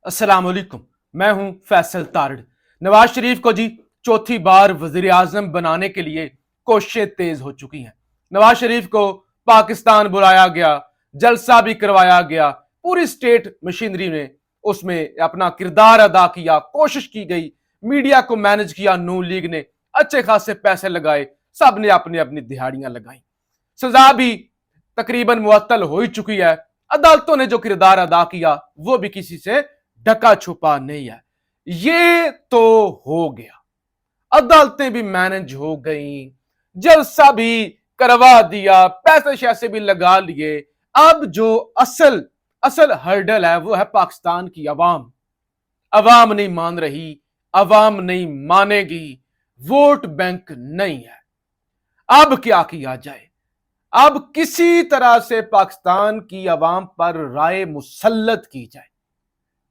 अस्सलाम वालेकुम। मैं हूं फैसल तारड़। नवाज शरीफ को जी चौथी बार वजीर आजम बनाने के लिए कोशिशें तेज हो चुकी हैं। नवाज शरीफ को पाकिस्तान बुलाया गया, जलसा भी करवाया गया, पूरी स्टेट मशीनरी ने उसमें अपना किरदार अदा किया, कोशिश की गई, मीडिया को मैनेज किया, नून लीग ने अच्छे खासे पैसे लगाए, सब ने अपनी अपनी दिहाड़ियां लगाई। सजा भी तकरीबन मुअत्तल हो ही चुकी है। अदालतों ने जो किरदार अदा किया वो भी किसी से ढका छुपा नहीं है। ये तो हो गया, अदालतें भी मैनेज हो गई, जलसा भी करवा दिया, पैसे शैसे भी लगा लिए। अब जो असल असल हर्डल है वो है पाकिस्तान की अवाम। अवाम नहीं मान रही, अवाम नहीं मानेगी, वोट बैंक नहीं है। अब क्या किया जाए? अब किसी तरह से पाकिस्तान की अवाम पर राय मुसल्लत की जाए,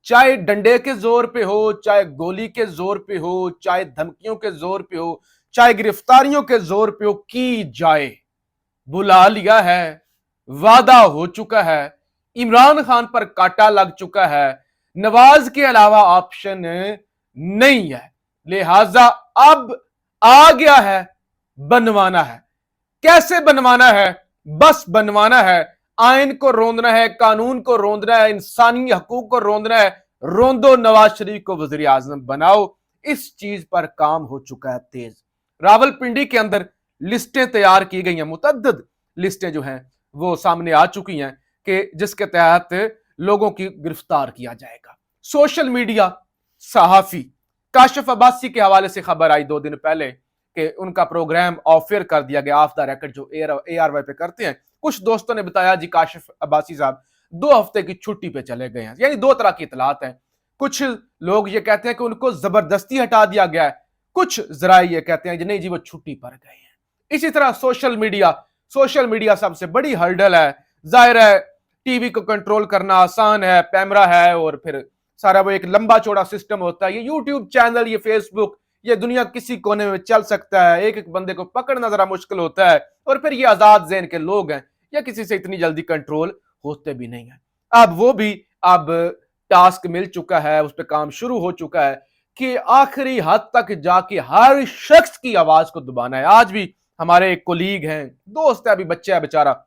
चाहे डंडे के जोर पे हो, चाहे गोली के जोर पे हो, चाहे धमकियों के जोर पे हो, चाहे गिरफ्तारियों के जोर पे हो, की जाए। बुला लिया है, वादा हो चुका है, इमरान खान पर कांटा लग चुका है, नवाज के अलावा ऑप्शन नहीं है। लिहाजा अब आ गया है, बनवाना है। कैसे बनवाना है? बस बनवाना है, आइन को रोंदना है, कानून को रोंदना है, इंसानी हकूक को रोंदना है। रोंदो, नवाज शरीफ को वजीर आजम बनाओ। इस चीज पर काम हो चुका है तेज। रावलपिंडी के अंदर लिस्टें तैयार की गई हैं, मुतअद्दिद लिस्टें जो हैं वो सामने आ चुकी हैं कि जिसके तहत लोगों की गिरफ्तार किया जाएगा। सोशल मीडिया सहाफी काशिफ अब्बासी के हवाले से खबर आई 2 दिन पहले कि उनका प्रोग्राम ऑफ एयर कर दिया गया, ऑफ द रिकॉर्ड जो ARY पे करते हैं। कुछ दोस्तों ने बताया जी काशिफ अब्बासी साहब 2 हफ्ते की छुट्टी पे चले गए हैं। यानी 2 तरह की इतलात है। कुछ लोग ये कहते हैं कि उनको जबरदस्ती हटा दिया गया है, कुछ जरा ये कहते हैं कि नहीं जी वो छुट्टी पर गए हैं। इसी तरह सोशल मीडिया सबसे बड़ी हर्डल है। जाहिर है टीवी को कंट्रोल करना आसान है, कैमरा है और फिर सारा वो एक लंबा चौड़ा सिस्टम होता है। ये यूट्यूब चैनल, ये फेसबुक, ये दुनिया किसी कोने में चल सकता है, एक एक बंदे को पकड़ना जरा मुश्किल होता है। और फिर ये आजाद ज़हन के लोग हैं, या किसी से इतनी जल्दी कंट्रोल होते भी नहीं है। अब वो भी अब टास्क मिल चुका है, उस पर काम शुरू हो चुका है कि आखिरी हद तक जाके हर शख्स की आवाज को दबाना है। आज भी हमारे एक कोलीग हैं, दोस्त है, अभी बच्चा है बेचारा,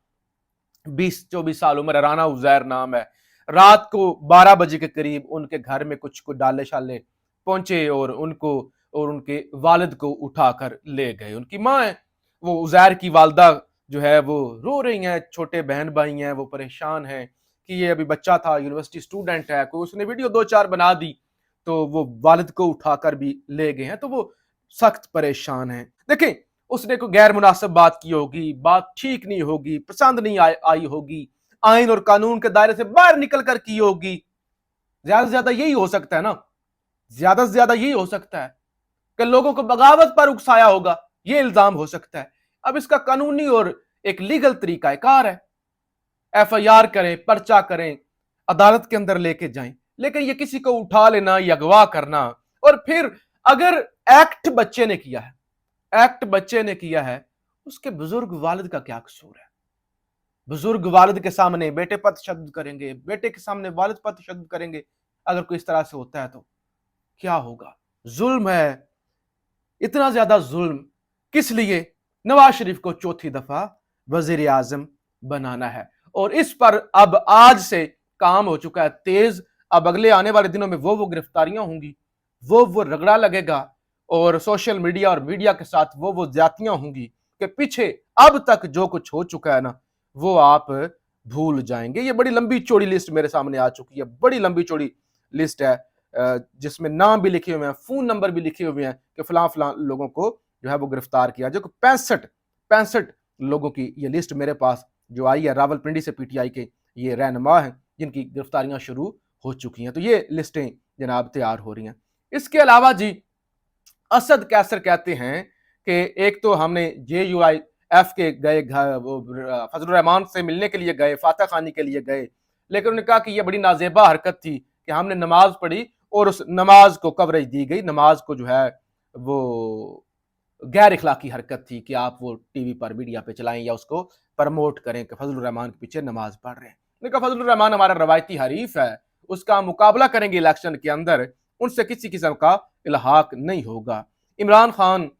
20-24 साल उम्र, राना उजैर नाम है। रात को 12 बजे के करीब उनके घर में कुछ डाले शाले पहुंचे और उनको और उनके वालिद को उठाकर ले गए। उनकी माँ है, वो उजैर की वालदा जो है वो रो रही हैं, छोटे बहन भाई हैं, वो परेशान हैं कि ये अभी बच्चा था, यूनिवर्सिटी स्टूडेंट है, कोई उसने वीडियो 2-4 बना दी तो वो वालिद को उठाकर भी ले गए हैं। तो वो सख्त परेशान हैं। देखें, उसने कोई गैर मुनासिब बात की होगी, बात ठीक नहीं होगी, पसंद नहीं आई होगी, आइन और कानून के दायरे से बाहर निकल कर की होगी। ज्यादा से ज्यादा यही हो सकता है ना, ज्यादा से ज्यादा यही हो सकता है कि लोगों को बगावत पर उकसाया होगा, ये इल्जाम हो सकता है। अब इसका कानूनी और एक लीगल तरीका कार है, FIR करें, पर्चा करें, अदालत के अंदर लेके जाएं। लेकिन ये किसी को उठा लेना, ये अगवा करना, और फिर अगर एक्ट बच्चे ने किया है, एक्ट बच्चे ने किया है, उसके बुजुर्ग वालिद का क्या कसूर है? बुजुर्ग वालिद के सामने बेटे पर तशद्दुद करेंगे, बेटे के सामने वालिद पर तशद्दुद करेंगे। अगर कोई इस तरह से होता है तो क्या होगा? जुल्म है, इतना ज्यादा जुल्म किस लिए? नवाज शरीफ को चौथी दफा वजीर आजम बनाना है और इस पर अब आज से काम हो चुका है तेज। अब अगले आने वाले दिनों में वो गिरफ्तारियां होंगी, वो रगड़ा लगेगा और सोशल मीडिया और मीडिया के साथ वो ज्यादतियां होंगी कि पीछे अब तक जो कुछ हो चुका है ना, वो आप भूल जाएंगे। ये बड़ी लंबी चौड़ी लिस्ट मेरे सामने आ चुकी है, बड़ी लंबी चौड़ी लिस्ट है जिसमें नाम भी लिखे हुए हैं, फोन नंबर भी लिखे हुए हैं कि फलां फलां लोगों को जो है वो गिरफ्तार किया। जो 65 लोगों की ये लिस्ट मेरे पास जो आई है, रावलपिंडी से PTI के ये रहनुमा हैं जिनकी गिरफ्तारियां शुरू हो चुकी हैं। तो ये लिस्टें जनाब तैयार हो रही हैं। इसके अलावा जी असद कैसर कहते हैं कि एक तो हमने JUIF के गए, फजलुर रहमान से मिलने के लिए गए, फातह खानी के लिए गए, लेकिन उन्होंने कहा कि यह बड़ी नाजेबा हरकत थी कि हमने नमाज पढ़ी और उस नमाज को कवरेज दी गई। नमाज को जो है वो गैर इखलाकी हरकत थी कि आप वो टीवी पर मीडिया पे चलाएं या उसको प्रमोट करें कि फजलुर रहमान के पीछे नमाज पढ़ रहे हैं। उन्होंने कहा फजलुर रहमान हमारा रवायती हरीफ है, اس کا मुकाबला करेंगे इलेक्शन के अंदर, उनसे किसी किस्म का इल्हाक नहीं होगा। इमरान खान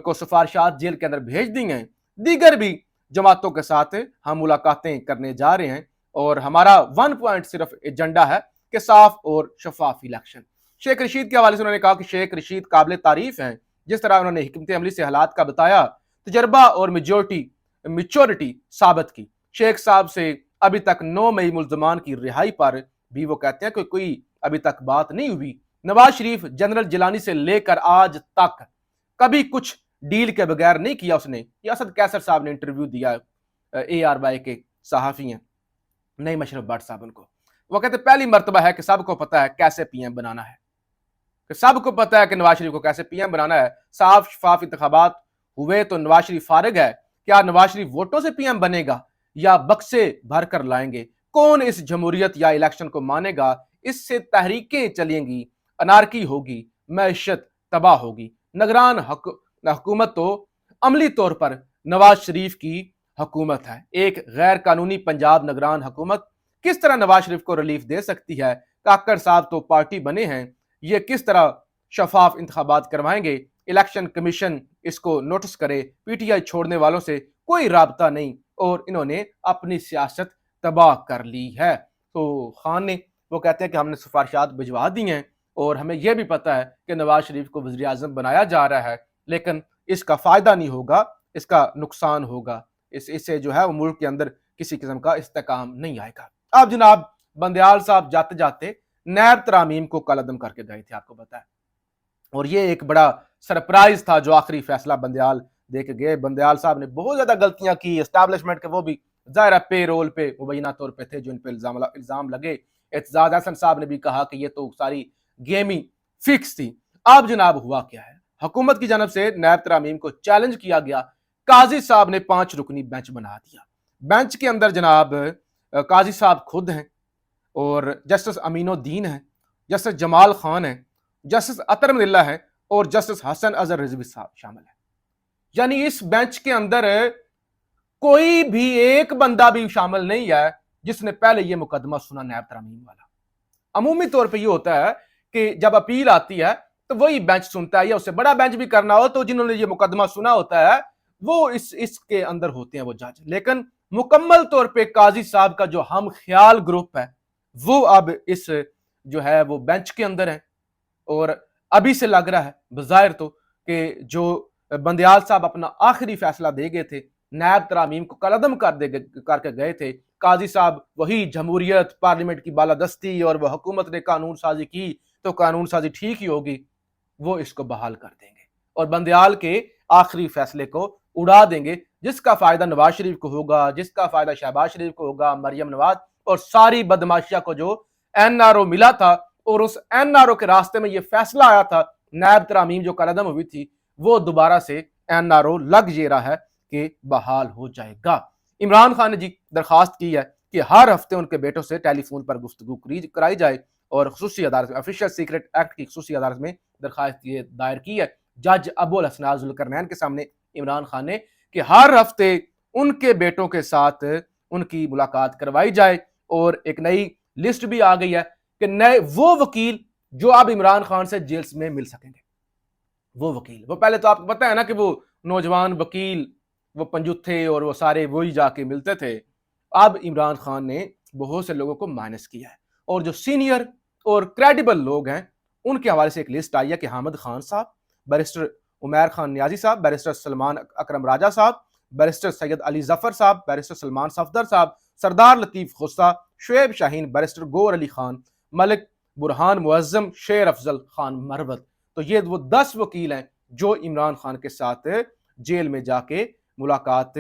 को सिफारिशात जेल के अंदर भेज दी हैं। दीगर भी जमातों के साथ हम मुलाकातें करने जा रहे हैं और हमारा 1 पॉइंट सिर्फ एजेंडा है कि साफ और शफाफ इलेक्शन। शेख रशीद के हवाले से उन्होंने कहा कि शेख रशीद काबिल तारीफ हैं, जिस तरह उन्होंने हिकमत अमली से हालात का बताया, तजर्बा और मेच्योरिटी साबित की। शेख साहब से अभी तक 9 मई मुल्जमान की रिहाई पर भी वो कहते हैं कि कोई अभी तक बात नहीं हुई। नवाज शरीफ जनरल जिलानी से लेकर आज तक कभी कुछ डील के बगैर नहीं किया उसने। ये असद कैसर साहब ने इंटरव्यू दिया ARY के सहाफी हैं नई मशरफ भट्ट साहब उनको, वो कहते पहली मर्तबा है कि सबको पता है कैसे PM बनाना है, कि सबको पता है कि नवाज शरीफ को कैसे PM बनाना है। साफ शफाफ इंतखाबात हुए तो नवाज शरीफ फारिग है। क्या नवाज शरीफ वोटों से PM बनेगा या बक्से भर कर लाएंगे? कौन इस जमहूरियत या इलेक्शन को मानेगा? इससे तहरीकें चलेंगी, अनारकी होगी, मैशत तबाह होगी। निगरान हुकूमत तो अमली तौर पर नवाज शरीफ की हुकूमत है। एक गैर कानूनी पंजाब निगरान हुकूमत किस तरह नवाज शरीफ को रिलीफ दे सकती है? काकड़ साहब तो पार्टी बने हैं, ये किस तरह शफाफ इंतखाबात करवाएंगे? इलेक्शन कमीशन इसको नोटिस करे। PTI छोड़ने वालों से कोई राबता नहीं और इन्होंने अपनी सियासत तबाह कर ली है। तो खान ने वो कहते हैं कि हमने सिफारिशात भिजवा दी हैं और हमें यह भी पता है कि नवाज शरीफ को वज़ीर आज़म बनाया जा रहा है, लेकिन इसका फ़ायदा नहीं होगा, इसका नुकसान होगा। इससे जो है वो मुल्क के अंदर किसी किस्म का इस्तेकाम नहीं आएगा। अब जनाब बंदयाल साहब जाते जाते नैब तरामीम को कलअदम करके गए थे, आपको पता है, और ये एक बड़ा सरप्राइज था जो आखिरी फैसला बंदयाल दे के गए। बंदयाल साहब ने बहुत ज्यादा गलतियां की, एस्टैब्लिशमेंट के वो भी ज़ाहिर पे रोल पे मुबैना तौर पे थे जो इन पे इल्जाम लगे। एतजाज हसन साहब ने भी कहा कि ये तो सारी गेमी फिक्स थी। अब जनाब हुआ क्या है, हुकूमत की जानब से नैब तरामीम को चैलेंज किया गया। काजी साहब ने 5 रुकनी बेंच बना दिया। बेंच के अंदर जनाब काजी साहब खुद हैं और जस्टिस अमीनुद्दीन है, जस्टिस जमाल खान है, जस्टिस अतर मिल्ला है और जस्टिस हसन अजहर रिजवी साहब शामिल है। यानी इस बेंच के अंदर कोई भी एक बंदा भी शामिल नहीं है जिसने पहले ये मुकदमा सुना नैब तरामीम वाला। अमूमी तौर पे ये होता है कि जब अपील आती है तो वही बेंच सुनता है, या उससे बड़ा बेंच भी करना हो तो जिन्होंने ये मुकदमा सुना होता है वो इसके अंदर होते हैं वो जज। लेकिन मुकम्मल तौर पे काजी साहब का जो हम ख्याल ग्रुप है वो अब इस जो है वो बेंच के अंदर है। और अभी से लग रहा है बज़ाहिर तो कि जो बंदयाल साहब अपना आखिरी फैसला दे गए थे, नैब तरामीम को कलअदम करके गए थे, काजी साहब वही जमहूरियत, पार्लियामेंट की बालादस्ती और वह हुकूमत ने कानून साजी की तो कानून साजी ठीक ही होगी, वो इसको बहाल कर देंगे और बंदयाल के आखिरी फैसले को उड़ा देंगे, जिसका फायदा नवाज शरीफ को होगा, जिसका फायदा शहबाज शरीफ को होगा, मरियम नवाज और सारी बदमाशिया को जो NRO मिला था। और उस NRO के रास्ते में ये फैसला आया था, नैब तरामीम जो कलअदम हुई थी वो दोबारा से NRO लग ये रहा है कि बहाल हो जाएगा। इमरान खान ने जी दरखास्त की है कि हर हफ्ते उनके बेटों से टेलीफोन पर गुफ्तगू कराई जाए और खुसूसी अदालत में, ऑफिशियल सीक्रेट एक्ट की खुसूसी अदालत में दरखास्त ये दायर की है जज अबुल हसन जुल्करनैन के सामने इमरान खान ने कि हर हफ्ते उनके बेटों के साथ उनकी मुलाकात करवाई जाए। और एक नई लिस्ट भी आ गई है कि नए वो वकील जो अब इमरान खान से जेल्स में मिल सकेंगे। वो वकील, वो पहले तो आपको पता है ना कि वो नौजवान वकील वो पंजुत्थे और वो सारे वही जाके मिलते थे। अब इमरान खान ने बहुत से लोगों को माइनस किया है और जो सीनियर और क्रेडिबल लोग हैं उनके हवाले से एक लिस्ट आई है कि हामिद खान साहब, बैरिस्टर उमैर खान नियाजी साहब, बैरिस्टर सलमान अकरम राजा साहब, बैरिस्टर सैयद अली जफर साहब, बैरिस्टर सलमान सफदर साहब, सरदार लतीफ खुस्सा, शुएब शाहीन, बैरिस्टर गौर अली खान, मलिक बुरहान मुअज्जम, शेर अफजल खान मरवत। तो ये वो 10 वकील हैं जो इमरान खान के साथ जेल में जाके मुलाकात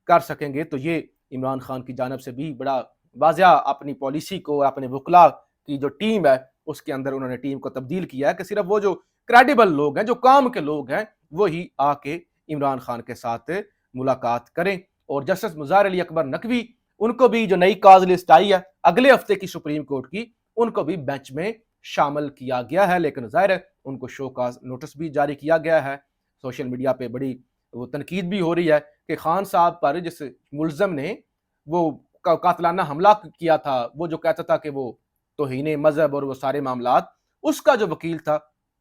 कर सकेंगे। तो ये इमरान खान की जानब से भी बड़ा वाज़िया अपनी पॉलिसी को, अपने वकला की जो टीम है उसके अंदर उन्होंने टीम को तब्दील किया है कि सिर्फ वो जो क्रेडिबल लोग हैं, जो काम के लोग हैं, वही आके इमरान खान के साथ मुलाकात करें। और जस्टिस मुज़ाहिर अली अकबर नकवी, उनको भी जो नई काज लिस्ट आई है अगले हफ्ते की सुप्रीम कोर्ट की, उनको भी बेंच में शामिल किया गया है। लेकिन ज़ाहिर है उनको शो काज नोटिस भी जारी किया गया है। सोशल मीडिया पे बड़ी वो तनकीद भी हो रही है कि खान साहब पर जिस मुल्ज़म ने वो कातिलाना हमला किया था, वो जो कहता था कि वो तौहीन मजहब और वो सारे मामलात, उसका जो वकील था,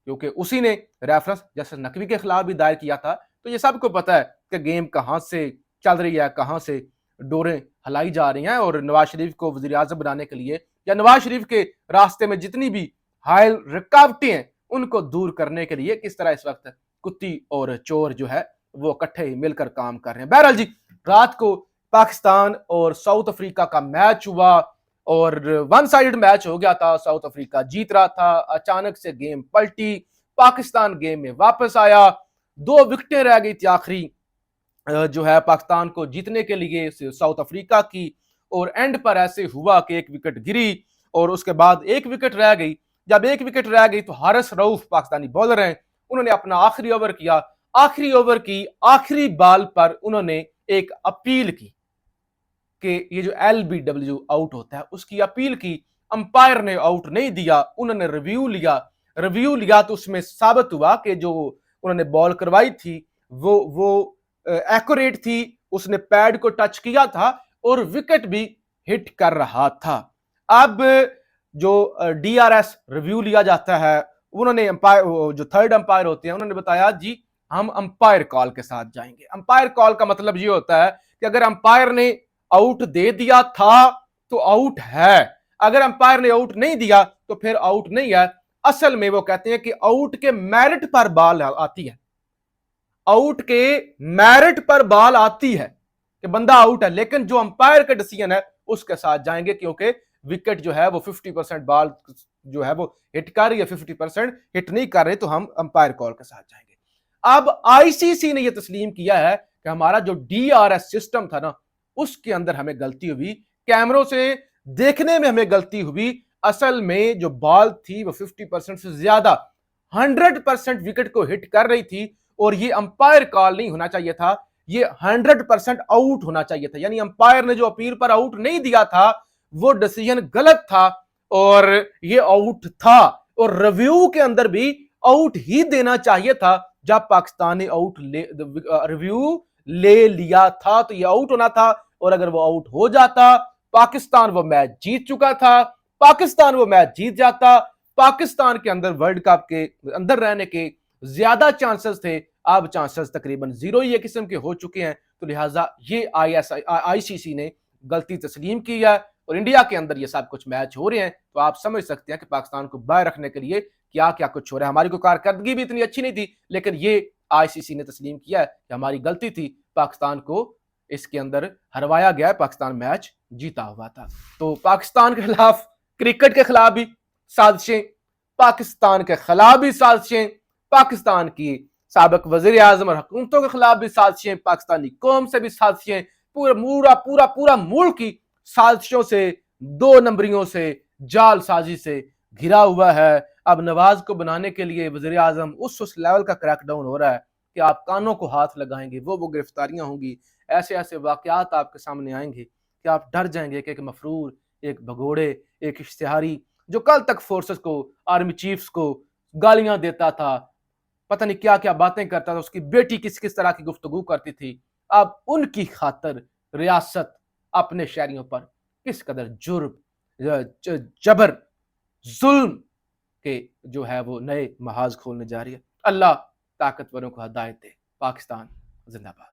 क्योंकि उसी ने रेफरेंस जस्टिस नकवी के खिलाफ भी दायर किया था, तो ये सबको पता है कि गेम कहां से चल रही है, कहां से डोरें हलाई जा रही हैं, और नवाज शरीफ को वजीर आजम बनाने के लिए या नवाज शरीफ के रास्ते में जितनी भी हायल रुकावटें हैं उनको दूर करने के लिए किस तरह इस वक्त कुत्ती और चोर जो है वो इकट्ठे ही मिलकर काम कर रहे हैं। बहरहाल जी, रात को पाकिस्तान और साउथ अफ्रीका का मैच हुआ और वन साइड मैच हो गया था, साउथ अफ्रीका जीत रहा था, अचानक से गेम पलटी, पाकिस्तान गेम में वापस आया, 2 विकेटें रह गई थी आखिरी जो है पाकिस्तान को जीतने के लिए साउथ अफ्रीका की, और एंड पर ऐसे हुआ कि 1 विकेट गिरी और उसके बाद 1 विकेट रह गई। जब 1 विकेट रह गई तो हारिस रऊफ पाकिस्तानी बॉलर हैं, उन्होंने अपना आखिरी ओवर किया, आखिरी ओवर की आखिरी बॉल पर उन्होंने एक अपील की कि ये जो LBW आउट होता है उसकी अपील की, अंपायर ने आउट नहीं दिया, उन्होंने रिव्यू लिया तो उसमें साबित हुआ कि जो उन्होंने बॉल करवाई थी वो एक्यूरेट थी, उसने पैड को टच किया था और विकेट भी हिट कर रहा था। अब जो DRS रिव्यू लिया जाता है, उन्होंने अंपायर जो थर्ड अंपायर होते हैं उन्होंने बताया जी हम अंपायर कॉल के साथ जाएंगे। अंपायर कॉल का मतलब ये होता है कि अगर अंपायर ने आउट दे दिया था तो आउट है, अगर अंपायर ने आउट नहीं दिया तो फिर आउट नहीं है। असल में वो कहते हैं कि आउट के मेरिट पर बॉल आती है, आउट के मेरिट पर बॉल आती है कि बंदा आउट है, लेकिन जो अंपायर का डिसीजन है उसके साथ जाएंगे, क्योंकि विकेट जो है वो 50% बॉल जो है वो हिट कर रही है, 50% हिट नहीं कर रही, तो हम अंपायर कॉल के साथ जाएंगे। अब ICC ने यह तस्लीम किया है कि हमारा जो DRS सिस्टम था ना उसके अंदर हमें गलती हुई, कैमरों से देखने में हमें गलती हुई, असल में जो बॉल थी वो 50% से ज्यादा 100% विकेट को हिट कर रही थी, और ये अंपायर कॉल नहीं होना चाहिए था, ये 100% आउट होना चाहिए था। यानी अंपायर ने जो अपील पर आउट नहीं दिया था वो डिसीजन गलत था और ये आउट था, और रिव्यू के अंदर भी आउट ही देना चाहिए था। जब पाकिस्तान ने रिव्यू ले लिया था तो ये आउट होना था, और अगर वो आउट हो जाता पाकिस्तान वो मैच जीत चुका था, पाकिस्तान वो मैच जीत जाता, पाकिस्तान के अंदर वर्ल्ड कप के अंदर रहने के ज्यादा चांसेस थे, अब चांसेस तकरीबन 0 ही किस्म के हो चुके हैं। तो लिहाजा ये ICC ने गलती तस्लीम की है और इंडिया के अंदर ये सब कुछ मैच हो रहे हैं, तो आप समझ सकते हैं कि पाकिस्तान को बाहर रखने के लिए क्या क्या कुछ हो रहा है। हमारी कोई कारकर्दगी भी इतनी अच्छी नहीं थी, लेकिन ये ICC ने तस्लीम किया है कि हमारी गलती थी, पाकिस्तान को इसके अंदर हरवाया गया, पाकिस्तान मैच जीता हुआ था। तो पाकिस्तान के खिलाफ, क्रिकेट के खिलाफ भी साजिशें, पाकिस्तान के खिलाफ भी साजिशें, पाकिस्तान की साबिक वजीर आजम और हुकूमतों के खिलाफ भी साजिशें, पाकिस्तानी कौम से भी साजिशें, पूरा मुल्क की साजिशों से, 2 नंबरियों से, जालसाजी से घिरा हुआ है। अब नवाज को बनाने के लिए वजीर आजम उस लेवल का क्रैकडाउन हो रहा है कि आप कानों को हाथ लगाएंगे, वो गिरफ्तारियां होंगी, ऐसे ऐसे वाकयात आपके सामने आएंगे कि आप डर जाएंगे कि एक मफरूर, एक भगोड़े, एक इश्तिहारी जो कल तक फोर्सेस को, आर्मी चीफ्स को गालियां देता था, पता नहीं क्या क्या बातें करता था, उसकी बेटी किस किस तरह की गुफ्तगू करती थी, अब उनकी खातर रियासत अपने शहरियों पर किस कदर जुर्म, जबर, जुल्म के जो है वो नए महाज खोलने जा रही है। अल्लाह ताकतवरों को हदायत दे। पाकिस्तान जिंदाबाद।